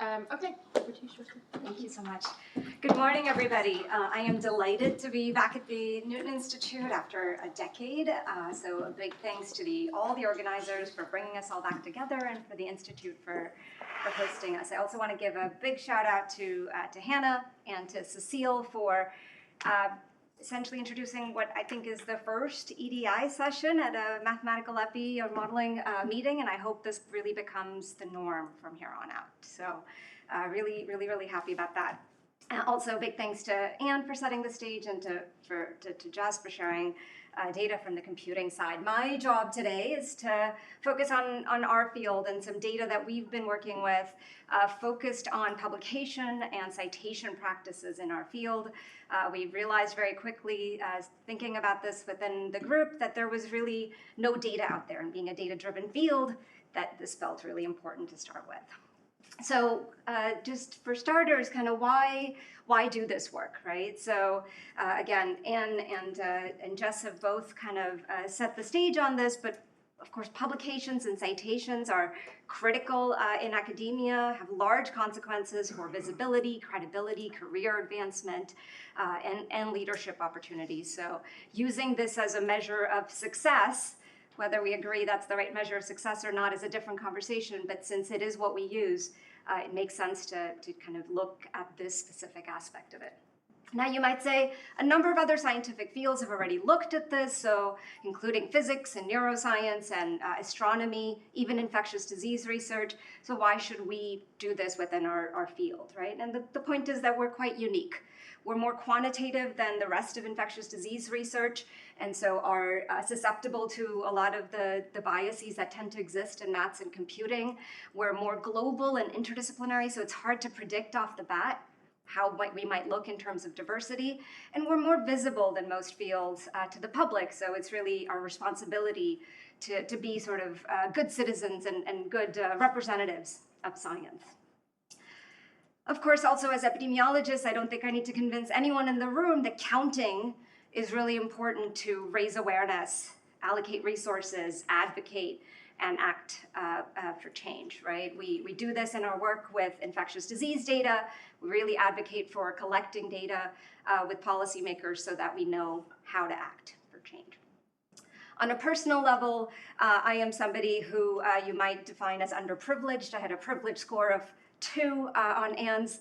Okay, over to you, Shweta. Thank you so much. Good morning, everybody. I am delighted to be back at the Newton Institute after a decade. So a big thanks to all the organizers for bringing us all back together and for the Institute for hosting us. I also want to give a big shout out to Hannah and to Cecile for essentially introducing what I think is the first EDI session at a mathematical epi or modeling meeting, and I hope this really becomes the norm from here on out. So really happy about that. Also, big thanks to Anne for setting the stage and to Jess for sharing data from the computing side. My job today is to focus on our field and some data that we've been working with, focused on publication and citation practices in our field. We realized very quickly, thinking about this within the group, that there was really no data out there, and being a data-driven field, that this felt really important to start with. So just for starters, kind of why do this work, right? So again, Anne and Jess have both kind of set the stage on this, but of course, publications and citations are critical in academia, have large consequences for visibility, credibility, career advancement, and leadership opportunities. So using this as a measure of success, whether we agree that's the right measure of success or not is a different conversation, but since it is what we use, it makes sense to kind of look at this specific aspect of it. Now, you might say a number of other scientific fields have already looked at this, so including physics and neuroscience and astronomy, even infectious disease research. So why should we do this within our field, right? And the point is that we're quite unique. We're more quantitative than the rest of infectious disease research, and so are susceptible to a lot of the biases that tend to exist in maths and computing. We're more global and interdisciplinary, so it's hard to predict off the bat how we might look in terms of diversity, and we're more visible than most fields to the public, so it's really our responsibility to be sort of good citizens and good representatives of science. Of course, also as epidemiologists, I don't think I need to convince anyone in the room that counting is really important to raise awareness, allocate resources, advocate, and act for change, right? We do this in our work with infectious disease data. We really advocate for collecting data with policymakers so that we know how to act for change. On a personal level, I am somebody who you might define as underprivileged. I had a privilege score of 2 on Anne's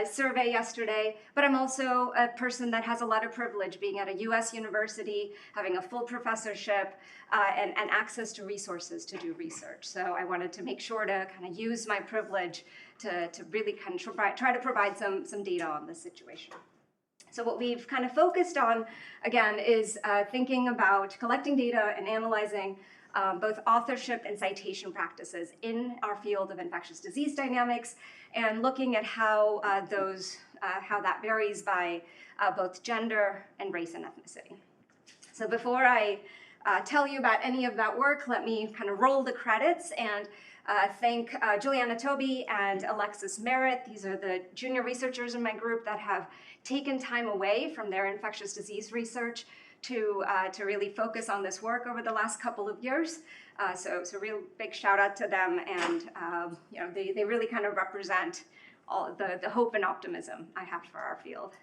survey yesterday, but I'm also a person that has a lot of privilege, being at a US university, having a full professorship, and access to resources to do research. So I wanted to make sure to kind of use my privilege to really kind of try to provide some data on this situation. So what we've kind of focused on, again, is thinking about collecting data and analyzing both authorship and citation practices in our field of infectious disease dynamics, and looking at how how that varies by both gender and race and ethnicity. So before I tell you about any of that work, let me kind of roll the credits and thank Juliana Toby and Alexis Merritt. These are the junior researchers in my group that have taken time away from their infectious disease research to really focus on this work over the last couple of years. So real big shout out to them, and they really kind of represent all the hope and optimism I have for our field.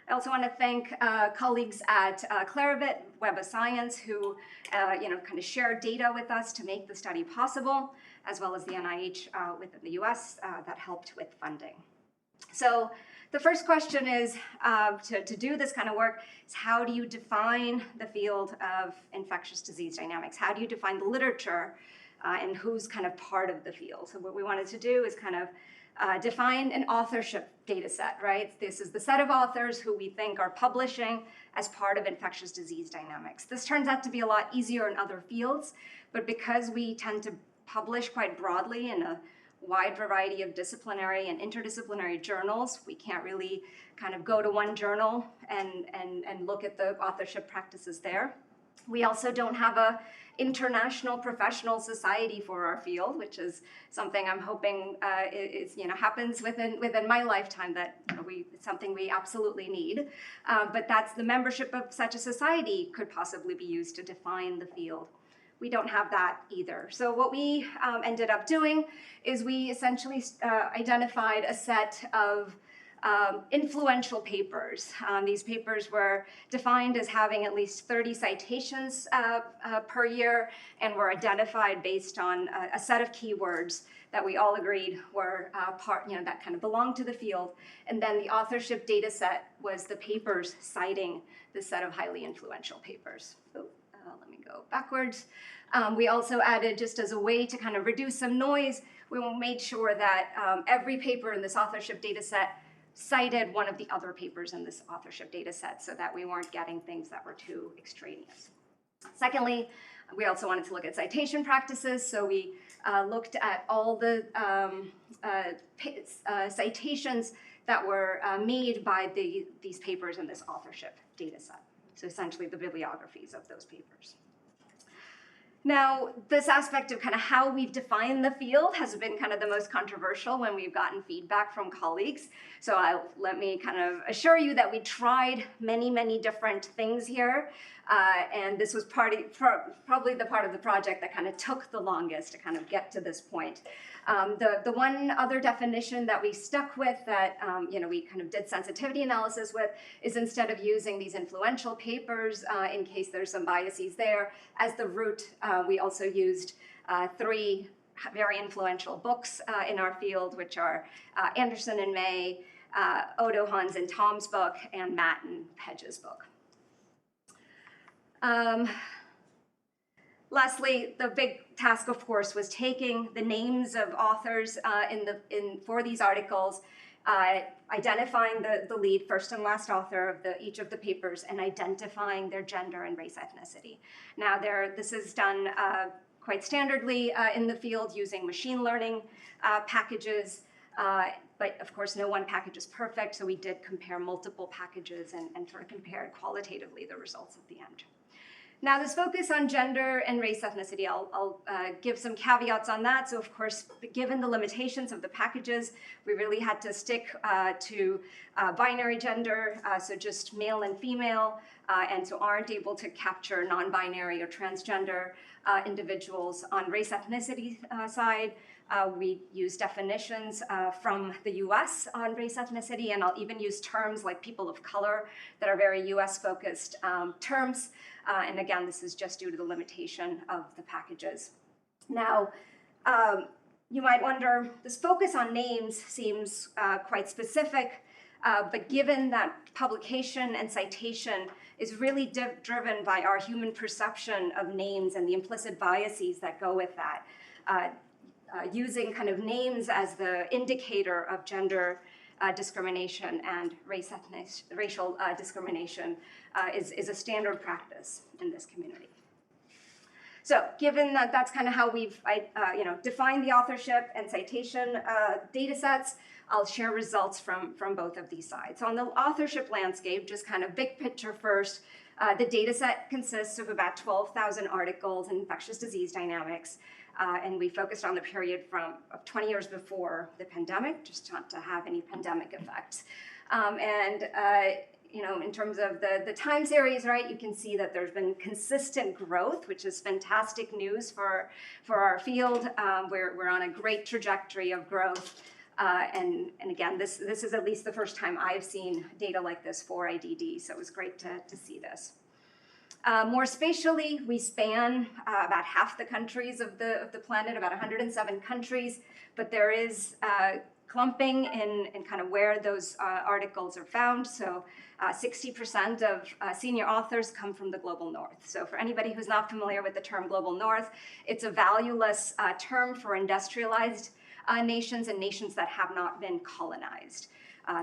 I also want to thank colleagues at Clarivate Web of Science who kind of shared data with us to make the study possible, as well as the NIH within the US that helped with funding. So the first question is, to do this kind of work, is how do you define the field of infectious disease dynamics? How do you define the literature and who's kind of part of the field? So what we wanted to do is kind of define an authorship data set, right? This is the set of authors who we think are publishing as part of infectious disease dynamics. This turns out to be a lot easier in other fields, but because we tend to publish quite broadly in a wide variety of disciplinary and interdisciplinary journals, we can't really kind of go to one journal and look at the authorship practices there. We also don't have a international professional society for our field, which is something I'm hoping happens within my lifetime. That it's something we absolutely need. But that's the membership of such a society could possibly be used to define the field. we don't have that either. So what we ended up doing is we essentially identified a set of influential papers. These papers were defined as having at least 30 citations per year, and were identified based on a set of keywords that we all agreed were that kind of belonged to the field. And then the authorship data set was the papers citing the set of highly influential papers. Let me go backwards. We also added, just as a way to kind of reduce some noise, we made sure that every paper in this authorship data set cited one of the other papers in this authorship data set, so that we weren't getting things that were too extraneous. Secondly, we also wanted to look at citation practices, so we looked at all the citations that were made by these papers in this authorship data set, so essentially the bibliographies of those papers. Now, this aspect of kind of how we've defined the field has been kind of the most controversial when we've gotten feedback from colleagues. So let me kind of assure you that we tried many, many different things here. And this was probably the part of the project that kind of took the longest to kind of get to this point. The one other definition that we stuck with that we kind of did sensitivity analysis with is, instead of using these influential papers in case there's some biases there, as the root, we also used 3 very influential books in our field, which are Anderson and May, Odo, Hans, and Tom's book, and Matt and Hedges' book. Lastly, the big task, of course, was taking the names of authors for these articles, identifying the lead first and last author of each of the papers, and identifying their gender and race ethnicity. Now, this is done quite standardly in the field using machine learning packages, but of course, no one package is perfect, so we did compare multiple packages and sort of compared qualitatively the results at the end. Now, this focus on gender and race ethnicity, I'll give some caveats on that. So, of course, given the limitations of the packages, we really had to stick to binary gender, so just male and female, and so aren't able to capture non-binary or transgender individuals. On race ethnicity side, we use definitions from the US on race ethnicity, and I'll even use terms like people of color that are very US-focused terms. And again, this is just due to the limitation of the packages. Now, you might wonder, this focus on names seems quite specific, but given that publication and citation is really driven by our human perception of names and the implicit biases that go with that, using kind of names as the indicator of gender discrimination and racial discrimination is a standard practice in this community. So, given that that's kind of how we've defined the authorship and citation data sets, I'll share results from both of these sides. So on the authorship landscape, just kind of big picture first, the data set consists of about 12,000 articles in infectious disease dynamics. And we focused on the period from 20 years before the pandemic, just not to have any pandemic effects. In terms of the time series, right, you can see that there's been consistent growth, which is fantastic news for our field. We're on a great trajectory of growth. And again, this is at least the first time I've seen data like this for IDD, so it was great to see this. More spatially, we span about half the countries of the planet, about 107 countries, but there is clumping in kind of where those articles are found. So 60% of senior authors come from the global north. So for anybody who's not familiar with the term global north, it's a valueless term for industrialized nations and nations that have not been colonized.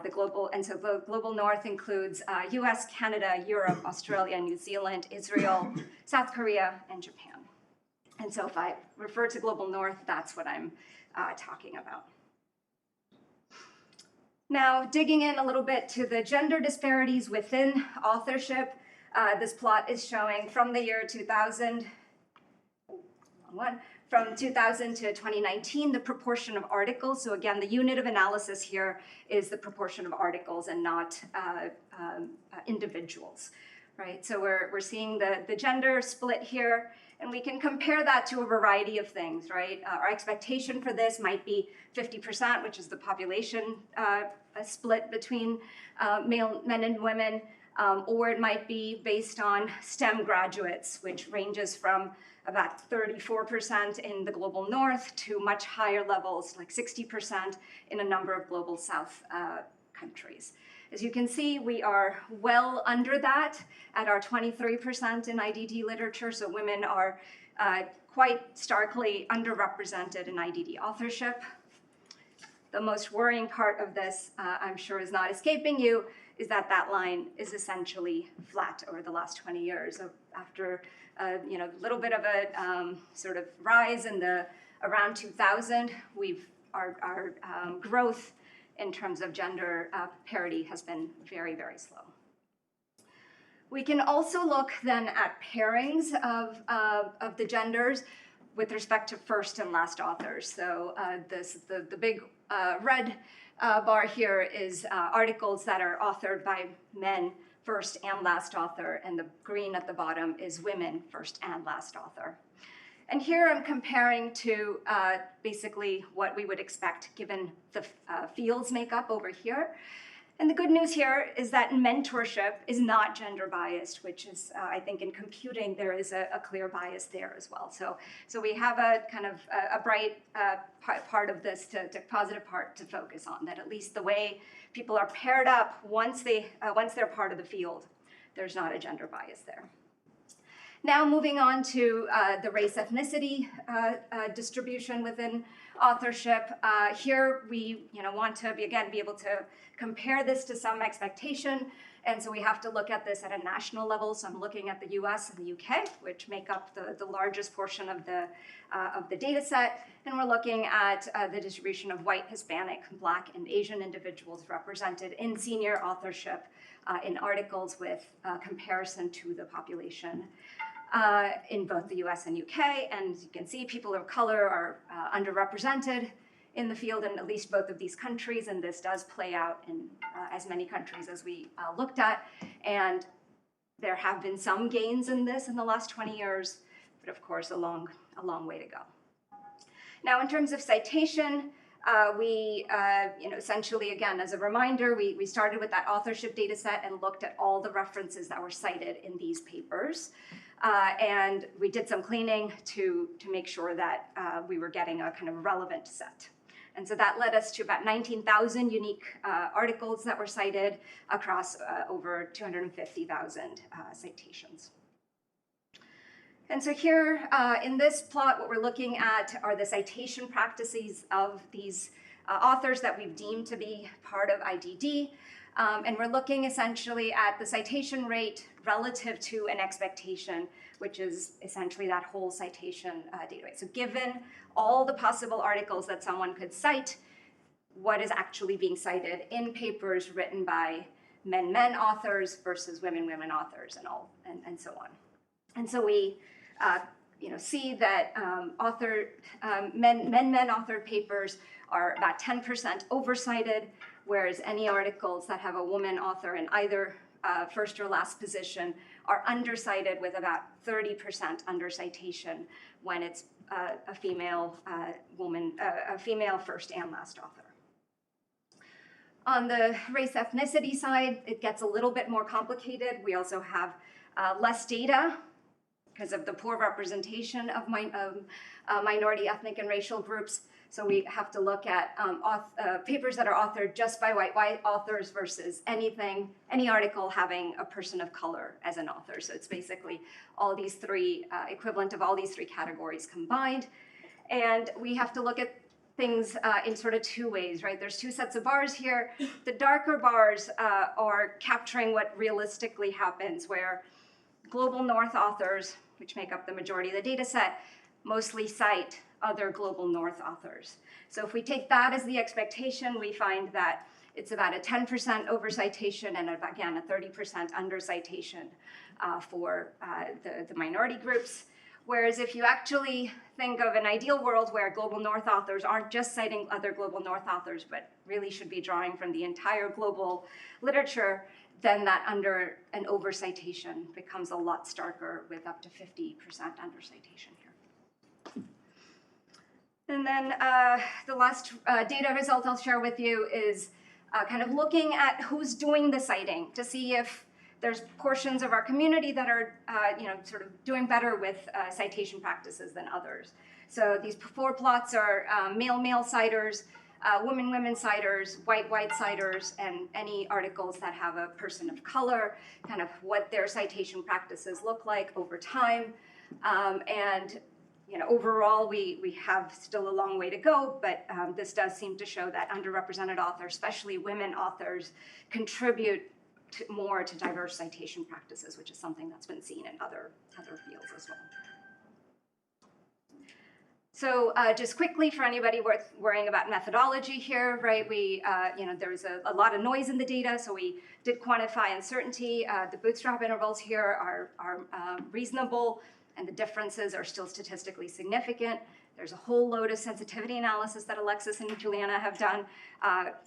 The global north includes US, Canada, Europe, Australia, New Zealand, Israel, South Korea, and Japan. And so if I refer to global north, that's what I'm talking about. Now, digging in a little bit to the gender disparities within authorship, this plot is showing from the year 2000, from 2000 to 2019, the proportion of articles. So again, the unit of analysis here is the proportion of articles and not individuals, right? So we're seeing the gender split here. And we can compare that to a variety of things, right? Our expectation for this might be 50%, which is the population split between men and women, or it might be based on STEM graduates, which ranges from about 34% in the global north to much higher levels, like 60% in a number of global south countries. As you can see, we are well under that at our 23% in IDD literature, so women are quite starkly underrepresented in IDD authorship. The most worrying part of this, I'm sure is not escaping you, is that that line is essentially flat over the last 20 years. After a little bit of a sort of rise in the around 2000, our growth in terms of gender parity has been very, very slow. We can also look then at pairings of the genders with respect to first and last authors. So the big red bar here is articles that are authored by men, first and last author, and the green at the bottom is women, first and last author. And here I'm comparing to basically what we would expect given the fields makeup over here. And the good news here is that mentorship is not gender biased, which is, I think in computing, there is a clear bias there as well. So we have a kind of a bright part of this, positive part to focus on, that at least the way people are paired up once they're part of the field, there's not a gender bias there. Now moving on to the race ethnicity distribution within authorship. Here we want to be able to compare this to some expectation, and so we have to look at this at a national level. So I'm looking at the US and the UK, which make up the largest portion of the data set, and we're looking at the distribution of white, Hispanic, Black, and Asian individuals represented in senior authorship in articles with comparison to the population in both the US and UK. And as you can see, people of color are underrepresented in the field in at least both of these countries, and this does play out in as many countries as we looked at. And there have been some gains in this in the last 20 years, but of course a long way to go. Now in terms of citation, we essentially, again, as a reminder, we started with that authorship data set and looked at all the references that were cited in these papers. And we did some cleaning to make sure that we were getting a kind of relevant set. And so that led us to about 19,000 unique articles that were cited across over 250,000 citations. And so here in this plot, what we're looking at are the citation practices of these authors that we've deemed to be part of IDD. And we're looking essentially at the citation rate relative to an expectation, which is essentially that whole citation database. So given all the possible articles that someone could cite, what is actually being cited in papers written by men authors versus women authors and so on. And so we see that men authored papers are about 10% oversighted, whereas any articles that have a woman author in either first or last position are undercited, with about 30% undercitation when it's a female first and last author. On the race ethnicity side, it gets a little bit more complicated. We also have less data because of the poor representation of minority ethnic and racial groups. So we have to look at papers that are authored just by white authors versus any article having a person of color as an author. So it's basically all these three, equivalent of all these three categories combined. And we have to look at things in sort of two ways, right? There's two sets of bars here. The darker bars are capturing what realistically happens, where global north authors, which make up the majority of the data set, mostly cite other global north authors. So if we take that as the expectation, we find that it's about a 10% oversicitation and again, a 30% undercitation for the minority groups. Whereas if you actually think of an ideal world where global north authors aren't just citing other global north authors, but really should be drawing from the entire global literature, then that under and over-citation becomes a lot starker with up to 50% under-citation here. And then the last data result I'll share with you is kind of looking at who's doing the citing to see if there's portions of our community that are sort of doing better with citation practices than others. So these 4 plots are male citers, women citers, white citers, and any articles that have a person of color, kind of what their citation practices look like over time. And overall, we have still a long way to go, but this does seem to show that underrepresented authors, especially women authors, contribute more to diverse citation practices, which is something that's been seen in other fields as well. So just quickly, for anybody worrying about methodology here, right? There's a lot of noise in the data, so we did quantify uncertainty. The bootstrap intervals here are reasonable, and the differences are still statistically significant. There's a whole load of sensitivity analysis that Alexis and Juliana have done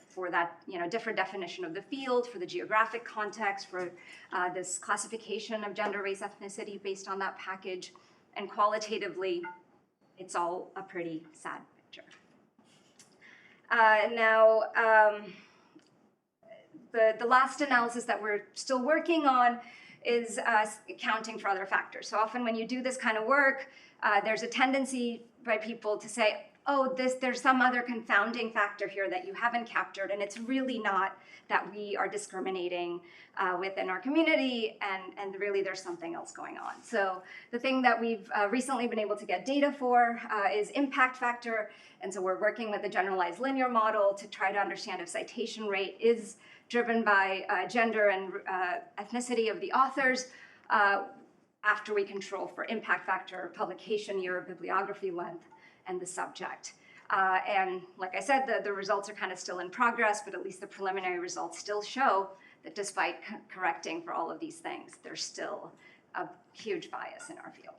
for that different definition of the field, for the geographic context, for this classification of gender, race, ethnicity based on that package. And qualitatively, it's all a pretty sad picture. The last analysis that we're still working on is accounting for other factors. So often when you do this kind of work, there's a tendency by people to say, oh, there's some other confounding factor here that you haven't captured, and it's really not that we are discriminating within our community, and really there's something else going on. So the thing that we've recently been able to get data for is impact factor, and so we're working with a generalized linear model to try to understand if citation rate is driven by gender and ethnicity of the authors after we control for impact factor, publication year, bibliography length, and the subject. And like I said, the results are kind of still in progress, but at least the preliminary results still show that despite correcting for all of these things, there's still a huge bias in our field.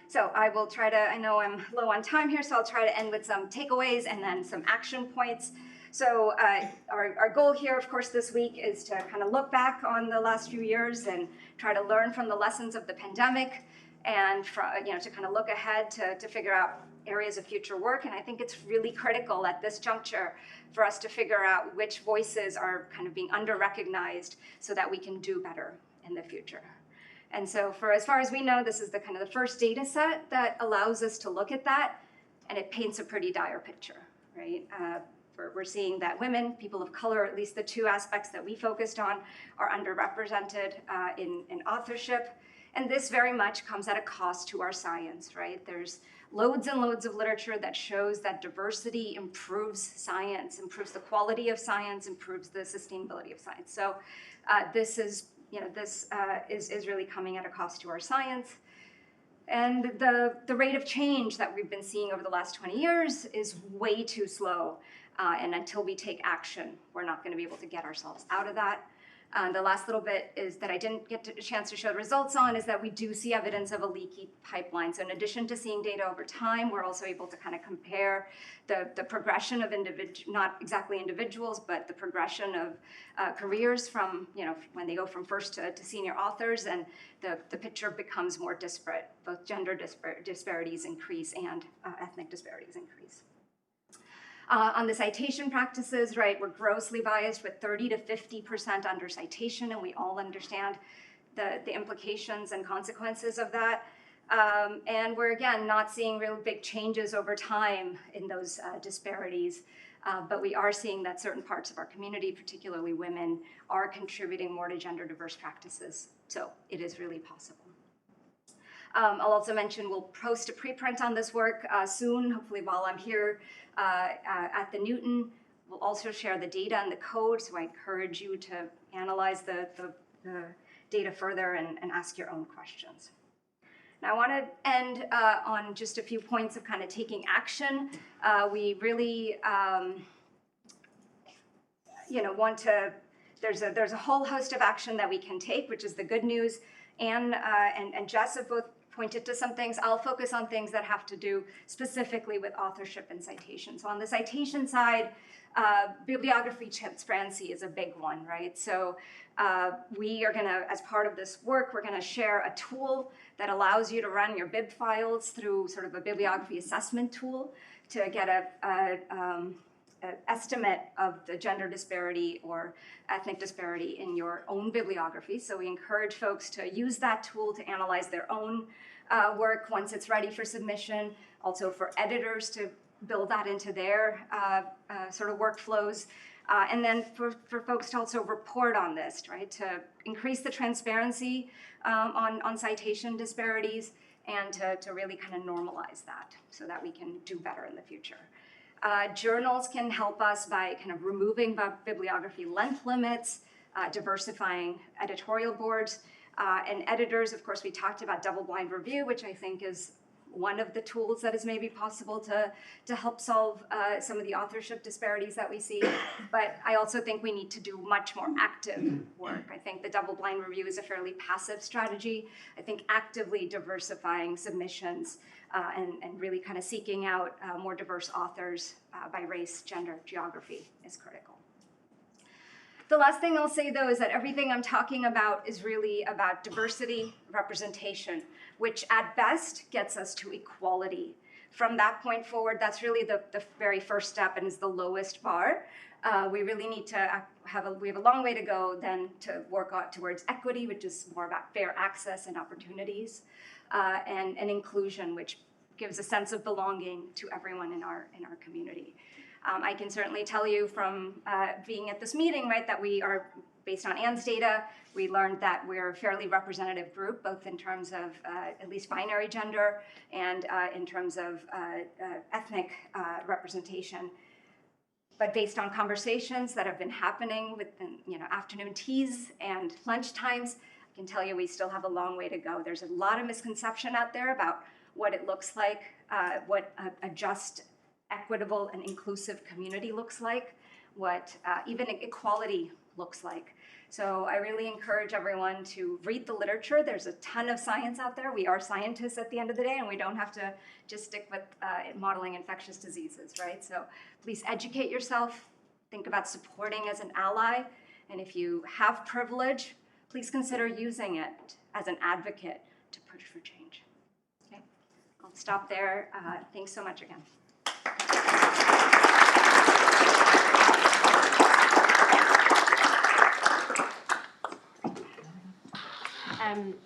So I will try to, I know I'm low on time here, so I'll try to end with some takeaways and then some action points. So our goal here, of course, this week is to kind of look back on the last few years and try to learn from the lessons of the pandemic, and to kind of look ahead to figure out areas of future work. And I think it's really critical at this juncture for us to figure out which voices are kind of being under-recognized so that we can do better in the future. And so for as far as we know, this is the kind of the first data set that allows us to look at that, and it paints a pretty dire picture, right? We're seeing that women, people of color, at least the 2 aspects that we focused on, are underrepresented in authorship. And this very much comes at a cost to our science, right? There's loads and loads of literature that shows that diversity improves science, improves the quality of science, improves the sustainability of science. So this is really coming at a cost to our science. And the rate of change that we've been seeing over the last 20 years is way too slow. And until we take action, we're not going to be able to get ourselves out of that. The last little bit is that I didn't get a chance to show the results on is that we do see evidence of a leaky pipeline. So in addition to seeing data over time, we're also able to kind of compare the progression of not exactly individuals, but the progression of careers from, when they go from first to senior authors, and the picture becomes more disparate. Both gender disparities increase and ethnic disparities increase. On the citation practices, right, we're grossly biased with 30 to 50% under citation, and we all understand the implications and consequences of that. And we're, again, not seeing real big changes over time in those disparities, but we are seeing that certain parts of our community, particularly women, are contributing more to gender diverse practices. So it is really possible. I'll also mention we'll post a preprint on this work soon, hopefully while I'm here at the Newton. We'll also share the data and the code, so I encourage you to analyze the data further and ask your own questions. Now I want to end on just a few points of kind of taking action. We really want to, there's a whole host of action that we can take, which is the good news. And Jess have both pointed to some things. I'll focus on things that have to do specifically with authorship and citation. So on the citation side, bibliography transparency is a big one, right? So we are gonna, as part of this work, we're gonna share a tool that allows you to run your bib files through sort of a bibliography assessment tool to get an estimate of the gender disparity or ethnic disparity in your own bibliography. So we encourage folks to use that tool to analyze their own work once it's ready for submission. Also for editors to build that into their sort of workflows. And then for folks to also report on this, right? To increase the transparency on citation disparities and to really kind of normalize that so that we can do better in the future. Journals can help us by kind of removing bibliography length limits, diversifying editorial boards, and editors. Of course, we talked about double-blind review, which I think is one of the tools that is maybe possible to help solve some of the authorship disparities that we see. But I also think we need to do much more active work. I think the double-blind review is a fairly passive strategy. I think actively diversifying submissions and really kind of seeking out more diverse authors by race, gender, geography is critical. The last thing I'll say, though, is that everything I'm talking about is really about diversity, representation, which at best gets us to equality. From that point forward, that's really the very first step and is the lowest bar. We really need to we have a long way to go then to work on towards equity, which is more about fair access and opportunities, and inclusion, which gives a sense of belonging to everyone in our community. I can certainly tell you from being at this meeting, right, that we are, based on Anne's data, we learned that we're a fairly representative group, both in terms of at least binary gender and in terms of ethnic representation. But based on conversations that have been happening within, afternoon teas and lunch times, I can tell you we still have a long way to go. There's a lot of misconception out there about what it looks like, what a just, equitable, and inclusive community looks like, what even equality looks like. So I really encourage everyone to read the literature. There's a ton of science out there. We are scientists at the end of the day, and we don't have to just stick with modeling infectious diseases, right? So please educate yourself. Think about supporting as an ally. And if you have privilege, please consider using it as an advocate to push for change. Okay, I'll stop there. Thanks so much again.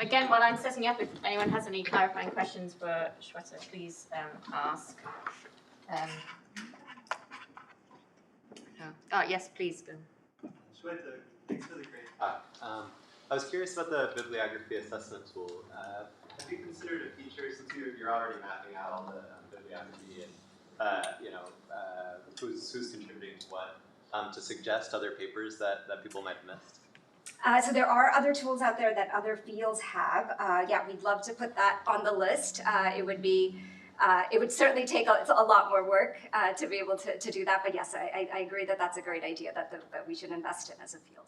Again, while I'm setting up, if anyone has any clarifying questions for Shweta, please ask. Yes, please. Shweta, thanks for the great talk. I was curious about the bibliography assessment tool. Have you considered a feature, since you're already mapping out all the bibliography and who's contributing to what, to suggest other papers that people might have missed? So there are other tools out there that other fields have. Yeah, we'd love to put that on the list. It would certainly take a lot more work to be able to do that. But yes, I agree that that's a great idea that we should invest in as a field.